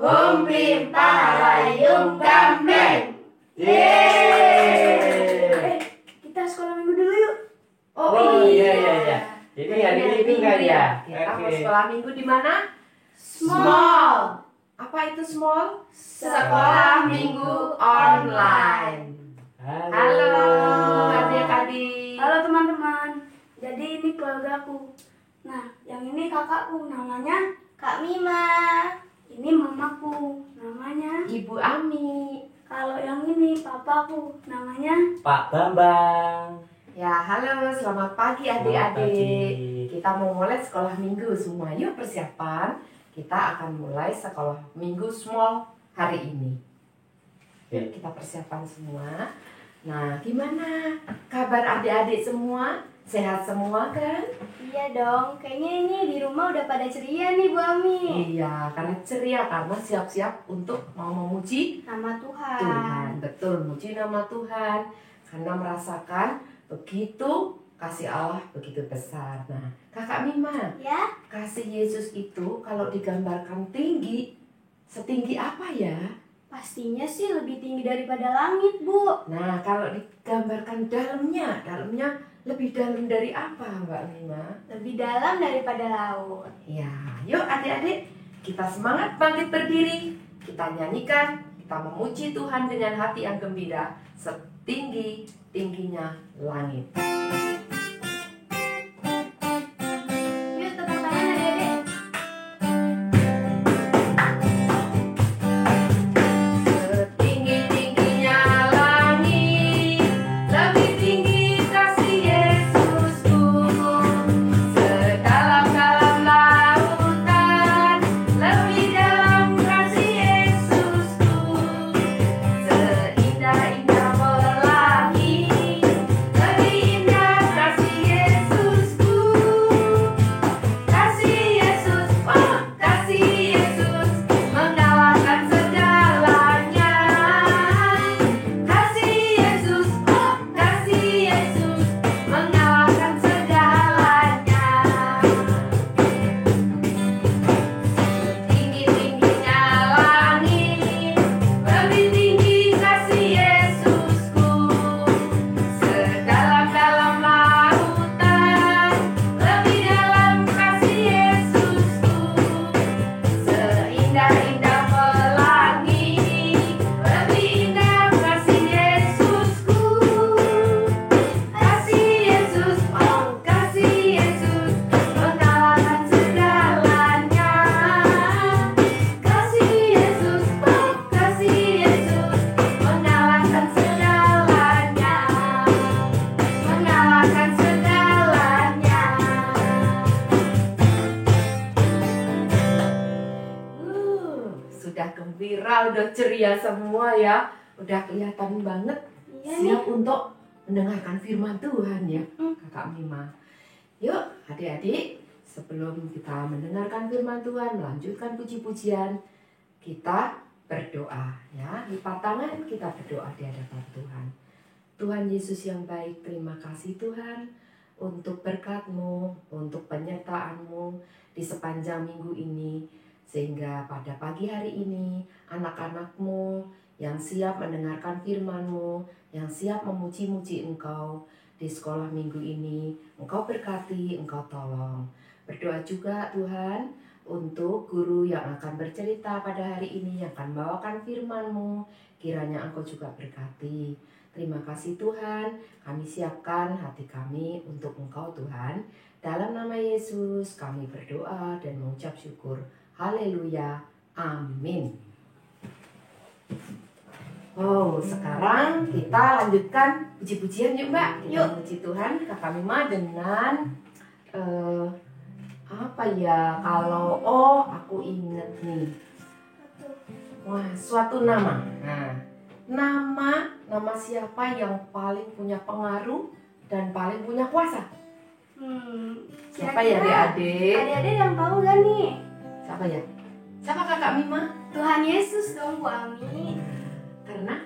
Umpim Parayung Gambeng. Yeay. Kita sekolah minggu dulu yuk. Oh iya. Jadi hari ini itu kan ya. Kita mau sekolah minggu di mana? Small. Apa itu small? Sekolah minggu online. Halo adik-adik. Halo teman-teman. Jadi ini keluargaku. Nah, yang ini kakakku namanya Kak Mima. Ini mamaku namanya Ibu Ami. Kalau yang ini papaku namanya Pak Bambang. Ya, halo, selamat pagi adik-adik. Kita mau mulai sekolah minggu semua. Yuk persiapan. Kita akan mulai sekolah minggu small hari ini. Yuk kita persiapan semua. Nah, gimana kabar adik-adik semua? Sehat semua kan? Iya dong, kayaknya ini di rumah udah pada ceria nih Bu Ami. Iya, karena ceria karena siap-siap untuk mau memuji Nama Tuhan. Tuhan. Betul, muji nama Tuhan. Karena merasakan begitu kasih Allah begitu besar. Nah, Kakak Mima, Ya, kasih Yesus itu kalau digambarkan tinggi, setinggi apa ya? pastinya sih lebih tinggi daripada langit, Bu. Nah, kalau digambarkan dalamnya lebih dalam dari apa, Mbak Mima? Lebih dalam daripada laut. Ya, yuk adik-adik, kita semangat bangkit berdiri. Kita nyanyikan, kita memuji Tuhan dengan hati yang gembira, setinggi-tingginya langit. Yuk tepuk tangan adik-adik. Setinggi-tingginya langit, lebih tinggi kasih Yesusku. Sedalam-dalam lautan, lebih dalam kasih Yesusku. Seindah-indah pelangi, lebih indah kasih Yesusku. Kasih Yesus, oh kasih Yesus, mengalahkan segalanya. Kasih Yesus, oh kasih Yesus, mengalahkan segalanya. Tinggi-tingginya langit, lebih tinggi kasih Yesusku. Sedalam-dalam lautan, lebih dalam kasih Yesusku. Seindah-indah pelangi, lebih indah kasih Yesusku. Kasih Yesus, oh kasih Yesus, mengalahkan segalanya. Kasih Yesus, oh kasih Yesus, mengalahkan segalanya. Mengalahkan segalanya. Sudah gembira, udah ceria semua ya. Udah kelihatan banget Iya nih. siap untuk mendengarkan firman Tuhan ya, Kakak Mima. Yuk adik-adik, sebelum kita mendengarkan firman Tuhan, melanjutkan puji-pujian, kita berdoa ya. Lipat tangan, kita berdoa di hadapan Tuhan. Tuhan Yesus yang baik, terima kasih Tuhan untuk berkat-Mu, untuk penyertaan-Mu di sepanjang minggu ini. Sehingga pada pagi hari ini, anak-anak-Mu yang siap mendengarkan firman-Mu, yang siap memuji-muji Engkau di sekolah minggu ini, Engkau berkati, Engkau tolong. Berdoa juga Tuhan untuk guru yang akan bercerita pada hari ini, yang akan membawakan firman-Mu, kiranya Engkau juga berkati. Terima kasih Tuhan, kami siapkan hati kami untuk Engkau Tuhan. Dalam nama Yesus kami berdoa dan mengucap syukur. Haleluya, amin. Oh, sekarang kita lanjutkan puji-pujian yuk Mbak. Yuk, puji Tuhan, Kakak Mima dengan apa ya? Kalau aku inget nih. Wah, suatu nama. Nah, nama siapa yang paling punya pengaruh dan paling punya kuasa? Siapa ya adik-adik? Adik-adik yang tahu gak nih? Siapa ya? Siapa Kakak Mima? Tuhan Yesus dong Bu Ami. Karena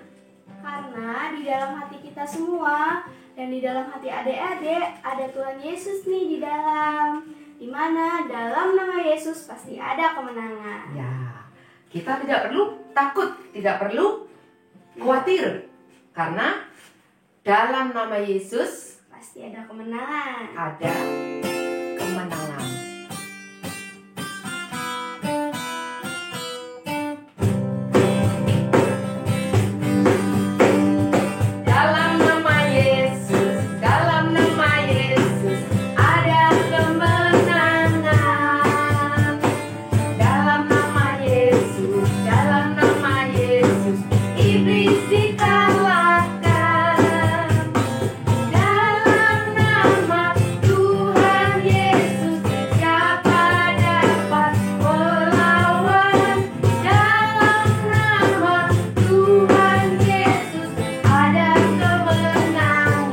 Karena di dalam hati kita semua dan di dalam hati adik-adik ada Tuhan Yesus nih di dalam. Dimana dalam nama Yesus pasti ada kemenangan. ya, Kita tidak perlu takut, tidak perlu khawatir. Karena dalam nama Yesus Pasti ada kemenangan. ada kemenangan. Dalam nama Yesus, dalam nama Yesus ada kemenangan. Dalam nama Yesus, dalam nama Yesus iblis dikalahkan. Dalam nama Tuhan Yesus siapa dapat melawan? Dalam nama Tuhan Yesus ada kemenangan.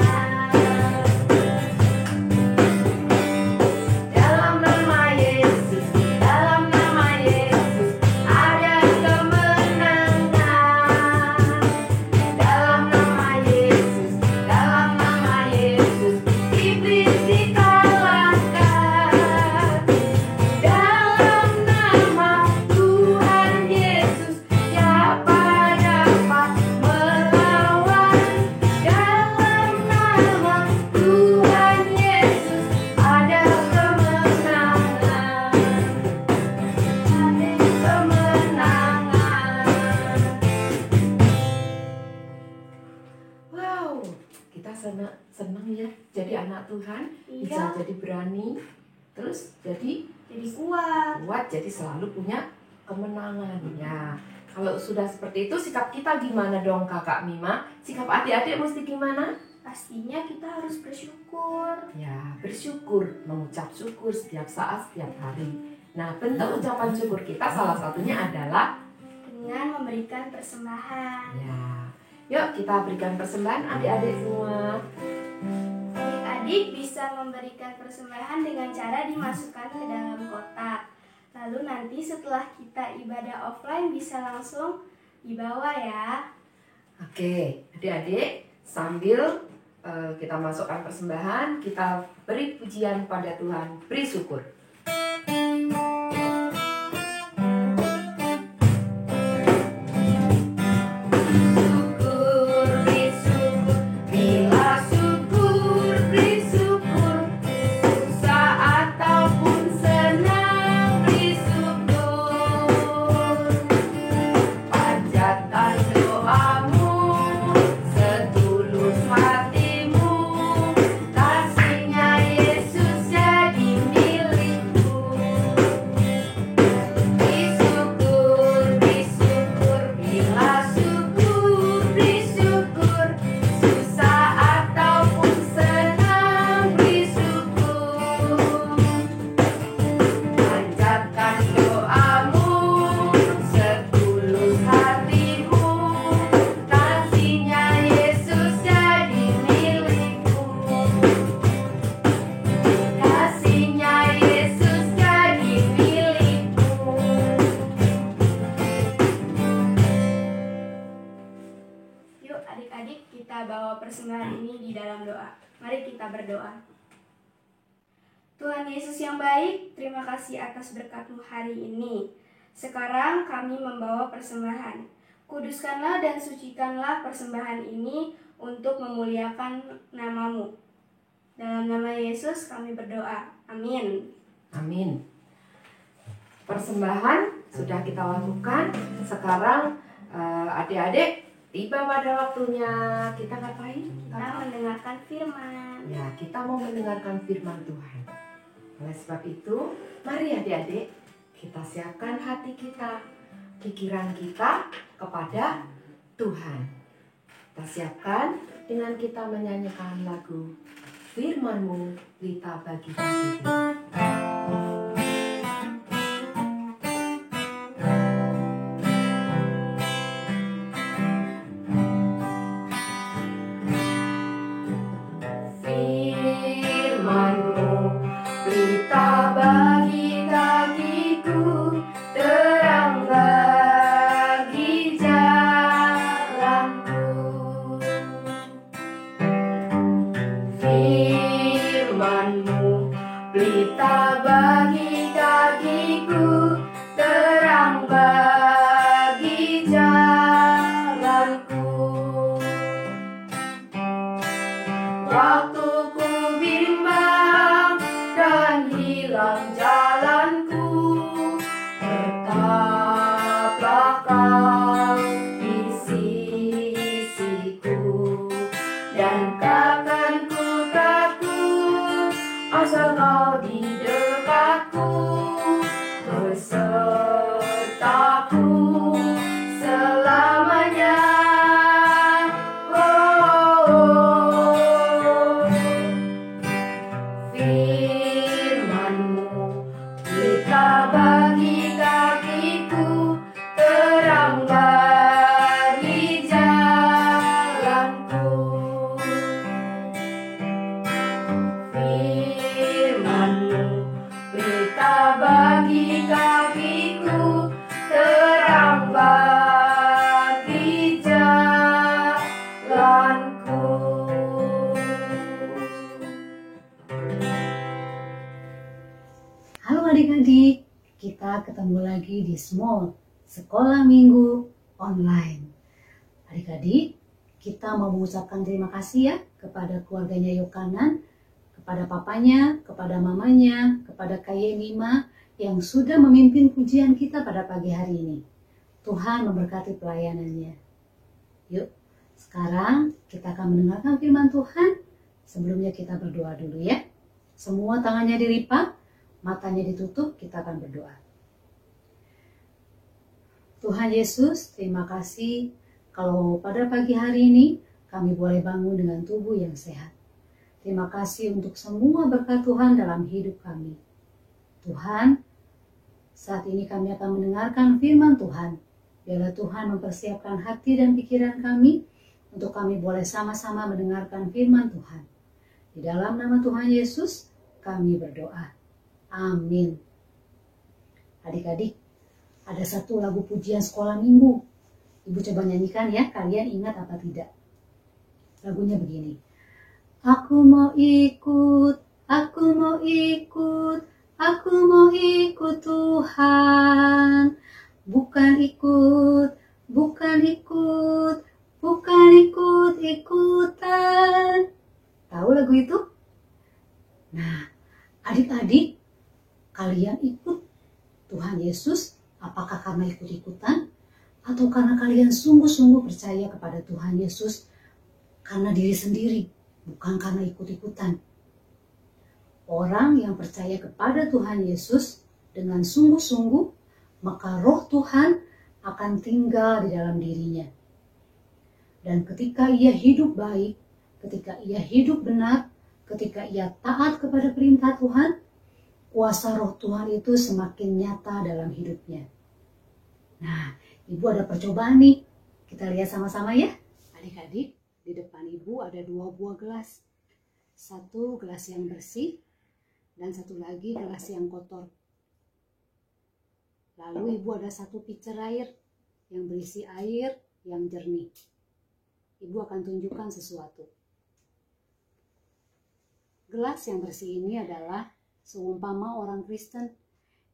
Dalam nama Yesus, dalam nama Yesus ada kemenangan. Dalam nama Yesus, dalam nama Yesus iblis dikalahkan. Dalam nama Tuhan Yesus siapa dapat melawan? Dalam nama Tuhan Yesus ada kemenangan. Ada kemenangan. Wow, kita senang ya jadi anak Tuhan, bisa Iya. jadi berani, terus jadi Jadi kuat. kuat, jadi selalu punya kemenangan. Ya, kalau sudah seperti itu sikap kita gimana dong Kakak Mima? Sikap adik-adik mesti gimana? Pastinya kita harus bersyukur. Ya, bersyukur, mengucap syukur setiap saat, setiap hari. Nah, bentuk ucapan syukur kita salah satunya adalah Dengan memberikan persembahan. ya. Yuk kita berikan persembahan adik-adik semua. Adik-adik bisa memberikan persembahan dengan cara dimasukkan ke dalam kotak. Lalu nanti setelah kita ibadah offline bisa langsung dibawa ya. Oke, adik-adik sambil kita masukkan persembahan, kita beri pujian pada Tuhan, beri syukur. Syukur, beri syukur, bila syukur, beri syukur, susah ataupun senang, beri syukur. Panjatkan doamu, setulus hatimu, kasihnya Yesus jadi milikmu. Bersyukur, bersyukur, bila syukur, bersyukur, susah ataupun senang, bersyukur. Panjatkan doamu, setulus hatimu, kasihnya Yesus jadi milikmu. Kasihnya Yesus jadi milikmu. Yuk adik-adik kita bawa persembahan ini di dalam doa. Mari kita berdoa. Tuhan Yesus yang baik, terima kasih atas berkat-Mu hari ini. Sekarang kami membawa persembahan. Kuduskanlah dan sucikanlah persembahan ini untuk memuliakan nama-Mu. Dalam nama Yesus kami berdoa. Amin. Amin. Persembahan sudah kita lakukan. Sekarang adik-adik tiba pada waktunya kita ngapain? Kita mendengarkan firman. Ya, kita mau mendengarkan firman Tuhan. Oleh sebab itu, mari adik-adik kita siapkan hati kita, pikiran kita kepada Tuhan. Kita siapkan dengan kita menyanyikan lagu Firman-Mu pelita bagi hatiku. Firman-Mu pelita bagi kakiku, terang bagi jalanku. Firman-Mu pelita waktu ku bimbang dan hilang jalanku, tetaplah kau di sisiku, dan takkan ku takut asal kau di dekatku, besertaku selamanya. Firman-Mu kita bagi kakiku, terang bagi jalanku. Firman-Mu kita bagi kakiku, terang bagi jalanku. Halo adik-adik, kita ketemu lagi di Small Sekolah Minggu Online. Adik-adik, kita mau mengucapkan terima kasih ya kepada keluarganya Yokanan, kepada papanya, kepada mamanya, kepada Kayemima yang sudah memimpin pujian kita pada pagi hari ini. Tuhan memberkati pelayanannya. Yuk, sekarang kita akan mendengarkan firman Tuhan. Sebelumnya kita berdoa dulu ya. Semua tangannya dilipat, matanya ditutup, kita akan berdoa. Tuhan Yesus, terima kasih kalau pada pagi hari ini kami boleh bangun dengan tubuh yang sehat. Terima kasih untuk semua berkat Tuhan dalam hidup kami. Tuhan, saat ini kami akan mendengarkan firman Tuhan. Biarlah Tuhan mempersiapkan hati dan pikiran kami untuk kami boleh sama-sama mendengarkan firman Tuhan. Di dalam nama Tuhan Yesus, kami berdoa. Amin. Adik-adik, ada satu lagu pujian sekolah minggu. Ibu coba nyanyikan ya, kalian ingat apa tidak? Lagunya begini. Aku mau ikut, aku mau ikut, aku mau ikut Tuhan. Bukan ikut, bukan ikut, bukan ikut-ikutan. Tahu lagu itu? Nah, adik-adik, kalian ikut Tuhan Yesus apakah karena ikut-ikutan atau karena kalian sungguh-sungguh percaya kepada Tuhan Yesus karena diri sendiri, bukan karena ikut-ikutan. Orang yang percaya kepada Tuhan Yesus dengan sungguh-sungguh, maka roh Tuhan akan tinggal di dalam dirinya. Dan ketika ia hidup baik, ketika ia hidup benar, ketika ia taat kepada perintah Tuhan, kuasa roh Tuhan itu semakin nyata dalam hidupnya. Nah, ibu ada percobaan nih. Kita lihat sama-sama ya. Adik-adik, di depan ibu ada 2 buah gelas. Satu gelas yang bersih dan satu lagi gelas yang kotor. Lalu ibu ada satu pitcher air yang berisi air yang jernih. Ibu akan tunjukkan sesuatu. Gelas yang bersih ini adalah seumpama orang Kristen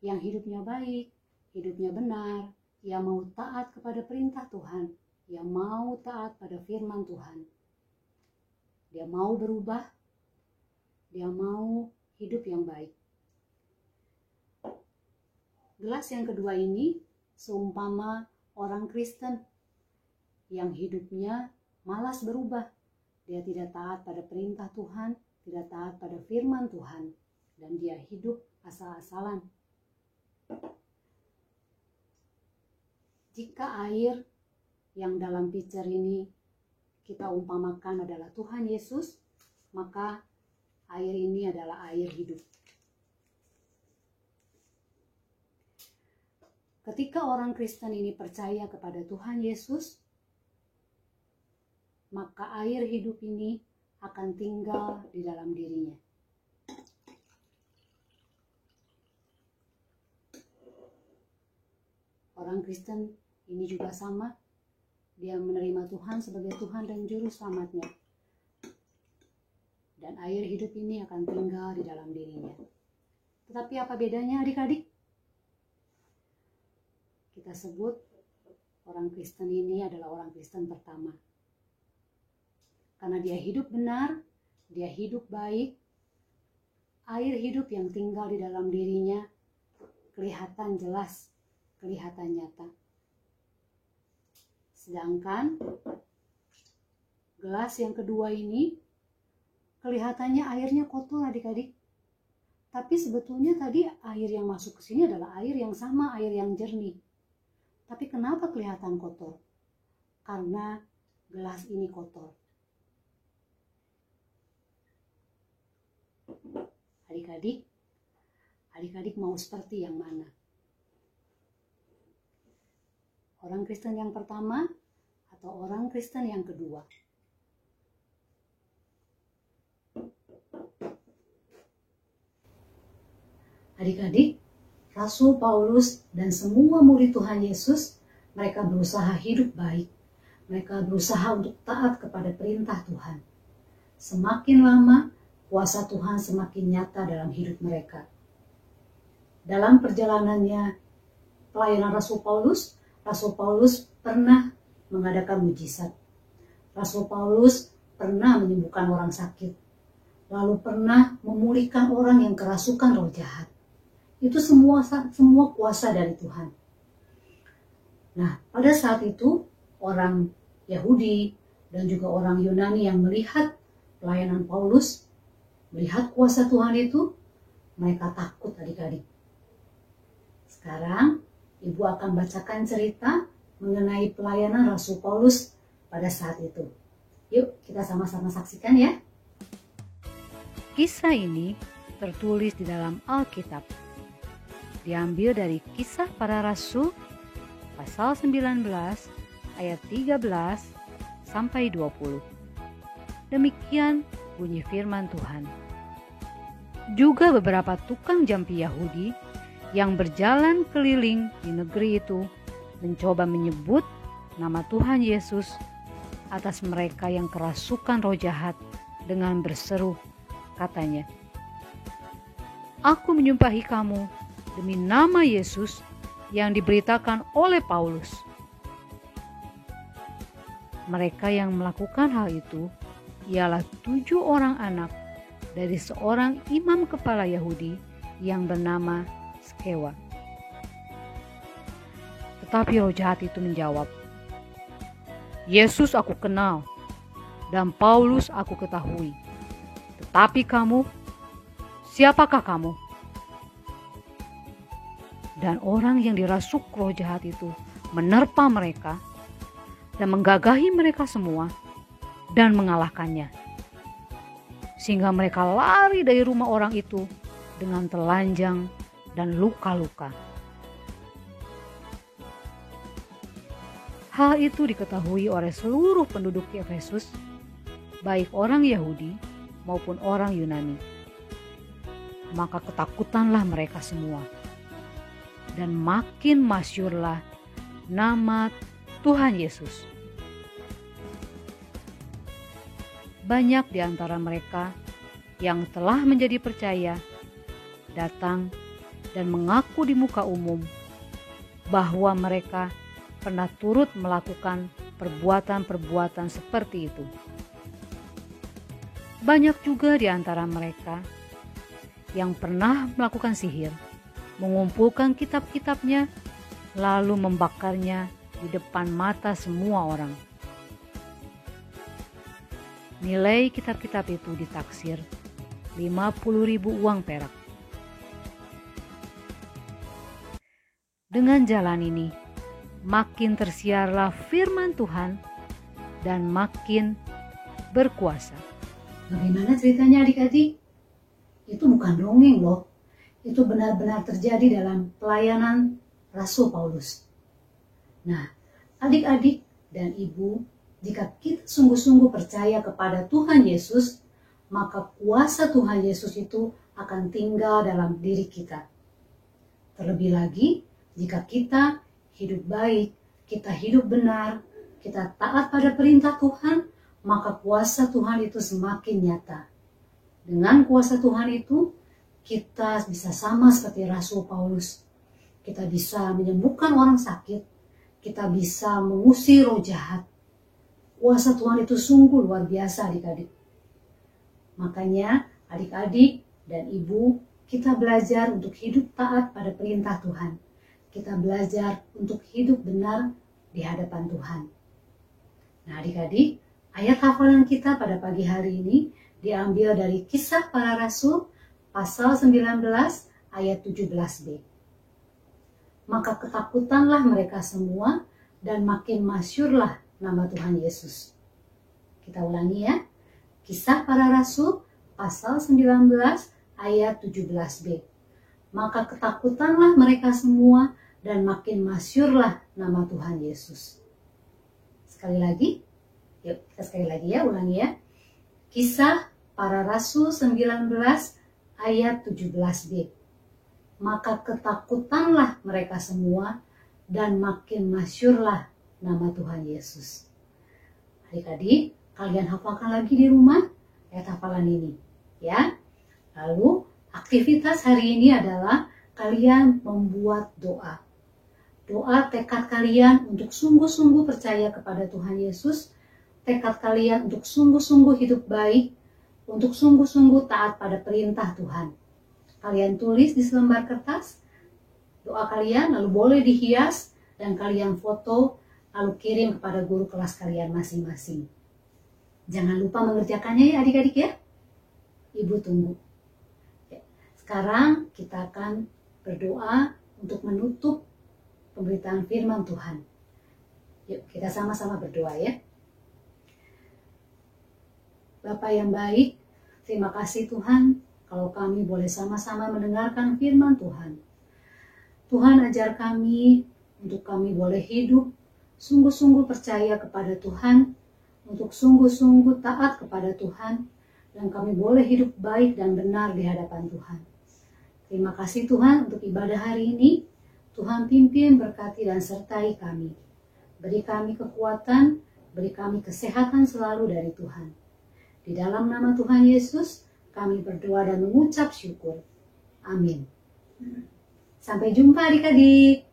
yang hidupnya baik, hidupnya benar, yang mau taat kepada perintah Tuhan, yang mau taat pada firman Tuhan. Dia mau berubah, dia mau hidup yang baik. Gelas yang kedua ini seumpama orang Kristen yang hidupnya malas berubah. Dia tidak taat pada perintah Tuhan, tidak taat pada firman Tuhan, dan dia hidup asal-asalan. Jika air yang dalam pitcher ini kita umpamakan adalah Tuhan Yesus, maka air ini adalah air hidup. Ketika orang Kristen ini percaya kepada Tuhan Yesus, maka air hidup ini akan tinggal di dalam dirinya. Orang Kristen ini juga sama, dia menerima Tuhan sebagai Tuhan dan Juru Selamatnya. Dan air hidup ini akan tinggal di dalam dirinya. Tetapi apa bedanya adik-adik? Kita sebut orang Kristen ini adalah orang Kristen pertama. Karena dia hidup benar, dia hidup baik, air hidup yang tinggal di dalam dirinya kelihatan jelas, kelihatan nyata. Sedangkan gelas yang kedua ini kelihatannya airnya kotor adik-adik. Tapi sebetulnya tadi air yang masuk ke sini adalah air yang sama, air yang jernih. Tapi kenapa kelihatan kotor? Karena gelas ini kotor. Adik-adik mau seperti yang mana? Orang Kristen yang pertama atau orang Kristen yang kedua? Adik-adik, Rasul Paulus dan semua murid Tuhan Yesus, mereka berusaha hidup baik. Mereka berusaha untuk taat kepada perintah Tuhan. Semakin lama, kuasa Tuhan semakin nyata dalam hidup mereka. Dalam perjalanannya pelayanan Rasul Paulus pernah mengadakan mujizat. Rasul Paulus pernah menyembuhkan orang sakit. Lalu pernah memulihkan orang yang kerasukan roh jahat. Itu semua kuasa dari Tuhan. Nah, pada saat itu orang Yahudi dan juga orang Yunani yang melihat pelayanan Paulus, melihat kuasa Tuhan itu, mereka takut adik-adik. Sekarang Ibu akan bacakan cerita mengenai pelayanan Rasul Paulus pada saat itu. Yuk kita sama-sama saksikan ya. Kisah ini tertulis di dalam Alkitab. Diambil dari Kisah Para Rasul pasal 19 ayat 13 sampai 20. Demikian bunyi firman Tuhan. Juga beberapa tukang jampi Yahudi yang berjalan keliling di negeri itu mencoba menyebut nama Tuhan Yesus atas mereka yang kerasukan roh jahat dengan berseru, katanya, "Aku menyumpahi kamu demi nama Yesus yang diberitakan oleh Paulus." Mereka yang melakukan hal itu ialah 7 orang anak dari seorang imam kepala Yahudi yang bernama Skewa. Tetapi roh jahat itu menjawab, "Yesus aku kenal dan Paulus aku ketahui. Tetapi kamu, siapakah kamu?" Dan orang yang dirasuk roh jahat itu menerpa mereka dan menggagahi mereka semua dan mengalahkannya. Sehingga mereka lari dari rumah orang itu dengan telanjang dan luka-luka. Hal itu diketahui oleh seluruh penduduk Efesus, baik orang Yahudi maupun orang Yunani. Maka ketakutanlah mereka semua. Dan makin masyhurlah nama Tuhan Yesus. Banyak di antara mereka yang telah menjadi percaya datang dan mengaku di muka umum bahwa mereka pernah turut melakukan perbuatan-perbuatan seperti itu. Banyak juga di antara mereka yang pernah melakukan sihir, mengumpulkan kitab-kitabnya, lalu membakarnya di depan mata semua orang. Nilai kitab-kitab itu ditaksir 50.000 uang perak. Dengan jalan ini, makin tersiarlah firman Tuhan dan makin berkuasa. Bagaimana ceritanya adik-adik? Itu bukan dongeng loh. Itu benar-benar terjadi dalam pelayanan Rasul Paulus. Nah, adik-adik dan ibu, jika kita sungguh-sungguh percaya kepada Tuhan Yesus, maka kuasa Tuhan Yesus itu akan tinggal dalam diri kita. Terlebih lagi, jika kita hidup baik, kita hidup benar, kita taat pada perintah Tuhan, maka kuasa Tuhan itu semakin nyata. Dengan kuasa Tuhan itu, kita bisa sama seperti Rasul Paulus. Kita bisa menyembuhkan orang sakit. Kita bisa mengusir roh jahat. Kuasa Tuhan itu sungguh luar biasa adik-adik. Makanya adik-adik dan ibu, kita belajar untuk hidup taat pada perintah Tuhan. Kita belajar untuk hidup benar di hadapan Tuhan. Nah adik-adik, ayat hafalan kita pada pagi hari ini diambil dari Kisah Para Rasul pasal 19 ayat 17b. Maka ketakutanlah mereka semua dan makin masyurlah nama Tuhan Yesus. Kita ulangi ya. Kisah Para Rasul pasal 19 ayat 17b. Maka ketakutanlah mereka semua dan makin masyurlah nama Tuhan Yesus. Sekali lagi, yuk kita sekali lagi ya, ulangi ya. Kisah Para Rasul 19 ayat 17b. Maka ketakutanlah mereka semua dan makin masyurlah nama Tuhan Yesus. Adik-adik, kalian hafalkan lagi di rumah ayat hafalan ini ya. Lalu aktivitas hari ini adalah kalian membuat doa. Doa tekad kalian untuk sungguh-sungguh percaya kepada Tuhan Yesus, tekad kalian untuk sungguh-sungguh hidup baik, untuk sungguh-sungguh taat pada perintah Tuhan. Kalian tulis di selembar kertas doa kalian, lalu boleh dihias dan kalian foto, lalu kirim kepada guru kelas kalian masing-masing. Jangan lupa mengerjakannya ya adik-adik ya. Ibu tunggu. Sekarang kita akan berdoa untuk menutup pemberitaan firman Tuhan. Yuk kita sama-sama berdoa ya. Bapa yang baik, terima kasih Tuhan kalau kami boleh sama-sama mendengarkan firman Tuhan. Tuhan ajar kami untuk kami boleh hidup sungguh-sungguh percaya kepada Tuhan, untuk sungguh-sungguh taat kepada Tuhan, dan kami boleh hidup baik dan benar di hadapan Tuhan. Terima kasih Tuhan untuk ibadah hari ini. Tuhan pimpin, berkati, dan sertai kami. Beri kami kekuatan, beri kami kesehatan selalu dari Tuhan. Di dalam nama Tuhan Yesus, kami berdoa dan mengucap syukur. Amin. Sampai jumpa adik-adik.